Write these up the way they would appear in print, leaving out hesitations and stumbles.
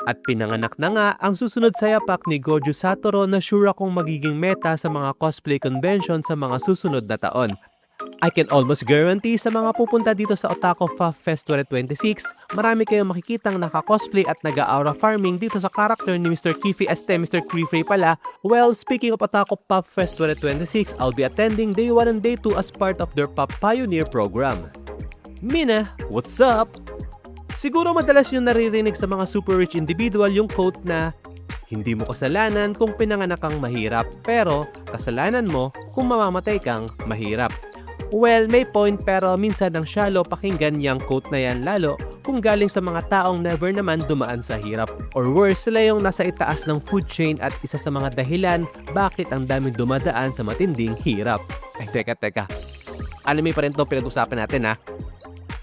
At pinanganak na nga ang susunod sa yapak ni Gojo Satoru na sure akong magiging meta sa mga cosplay convention sa mga susunod na taon. I can almost guarantee sa mga pupunta dito sa Otaku Fa Fest 2026, marami kayong makikitang naka-cosplay at nag-aura farming dito sa karakter ni Mr. Kiffy Mr. Creefrey pala. Well, speaking of Otaku Pop Fest 2026, I'll be attending Day 1 and Day 2 as part of their Pop Pioneer program. Mina, what's up? Siguro madalas yung naririnig sa mga super rich individual yung quote na, hindi mo kasalanan kung pinanganak kang mahirap, pero kasalanan mo kung mamamatay kang mahirap. Well, may point pero minsan ang shallow pakinggan yung quote na yan lalo kung galing sa mga taong never naman dumaan sa hirap. Or worse, sila yung nasa itaas ng food chain at isa sa mga dahilan bakit ang daming dumadaan sa matinding hirap. Ay, teka. Anime pa rin itong pinag-usapan natin ha.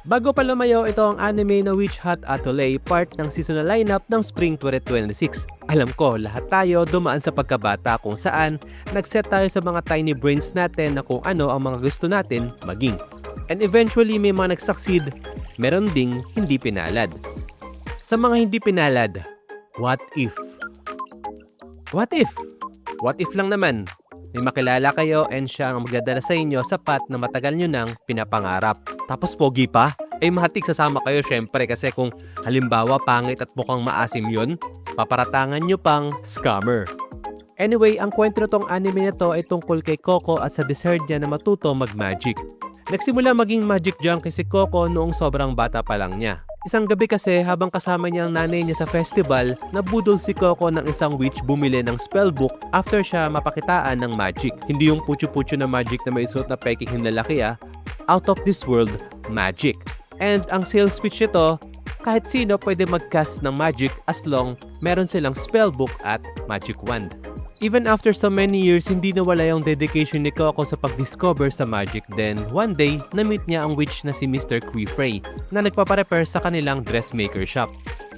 Bago pa lumayo, ito ang anime na Witch Hat Atelier, part ng seasonal lineup ng Spring 2026. Alam ko, lahat tayo dumaan sa pagkabata kung saan nag-set tayo sa mga tiny brains natin na kung ano ang mga gusto natin maging. And eventually may mga nag-succeed, meron ding hindi pinalad. Sa mga hindi pinalad, what if? What if? What if lang naman? May makilala kayo and siya ang magdadala sa inyo sa path na matagal nyo nang pinapangarap. Tapos pogi pa? Ay mahatik sasama kayo syempre kasi kung halimbawa pangit at mukhang maasim yun, paparatangan nyo pang scammer. Anyway, ang kwento nitong anime na to ay tungkol kay Coco at sa desire niya na matuto mag-magic. Nagsimula maging magic junkie si Coco noong sobrang bata pa lang niya. Isang gabi kasi habang kasama niya ang nanay niya sa festival, nabudol si Coco ng isang witch bumili ng spellbook after siya mapakitaan ng magic. Hindi yung putyo-putyo na magic na may suot na peking hinlalaki out of this world magic. And ang sales pitch nito, kahit sino pwede mag-cast ng magic as long meron silang spellbook at magic wand. Even after so many years, hindi nawala yung dedication ni Coco sa pag-discover sa magic. Then, one day, na-meet niya ang witch na si Mr. Creefrey na nagpaparepair sa kanilang dressmaker shop.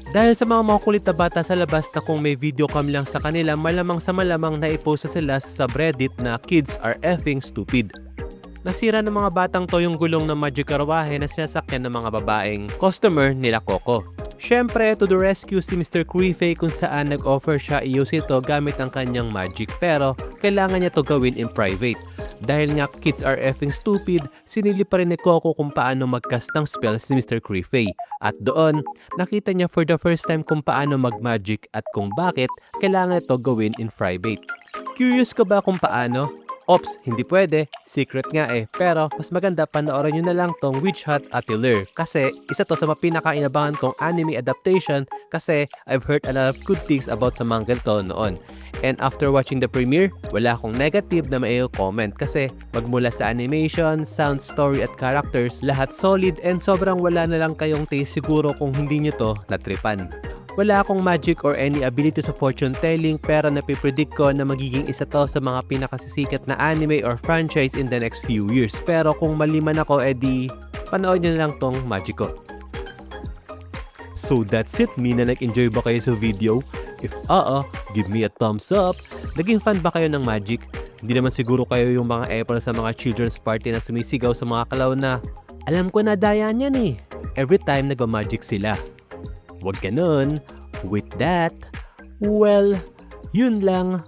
Dahil sa mga makukulit na bata sa labas na kung may video cam lang sa kanila, malamang sa malamang na i-post sila sa subreddit na kids are effing stupid. Nasira ng mga batang to yung gulong ng magic karwahe na sinasakyan ng mga babaeng customer nila Coco. Syempre, to the rescue si Mr. Creefrey kung saan nag-offer siya i-use ito gamit ang kanyang magic pero kailangan niya to gawin in private. Dahil nga kids are effing stupid, sinili pa rin ni Coco kung paano mag-cast ng spell si Mr. Creefrey. At doon, nakita niya for the first time kung paano mag-magic at kung bakit kailangan ito gawin in private. Curious ka ba kung paano? Ops, hindi pwede. Secret nga Pero mas maganda panoorin nyo na lang tong Witch Hat Atelier kasi isa to sa mga pinaka-inabangan kong anime adaptation kasi I've heard a lot of good things about sa mga ganito noon. And after watching the premiere, wala akong negative na mai-comment kasi magmula sa animation, sound, story at characters, lahat solid and sobrang wala na lang kayong taste siguro kung hindi nyo to natripan. Wala akong magic or any ability sa fortune telling pero napipredict ko na magiging isa to sa mga pinakasisikat na anime or franchise in the next few years. Pero kung mali man ako, edi panood nyo na lang tong magic ko. So that's it, Mina, nag-enjoy ba kayo sa video? If give me a thumbs up. Naging fan ba kayo ng magic? Hindi naman siguro kayo yung mga April sa mga children's party na sumisigaw sa mga kalaw na alam ko na daya niyan every time nagwa-magic sila. Wag ganun. With that, well, yun lang.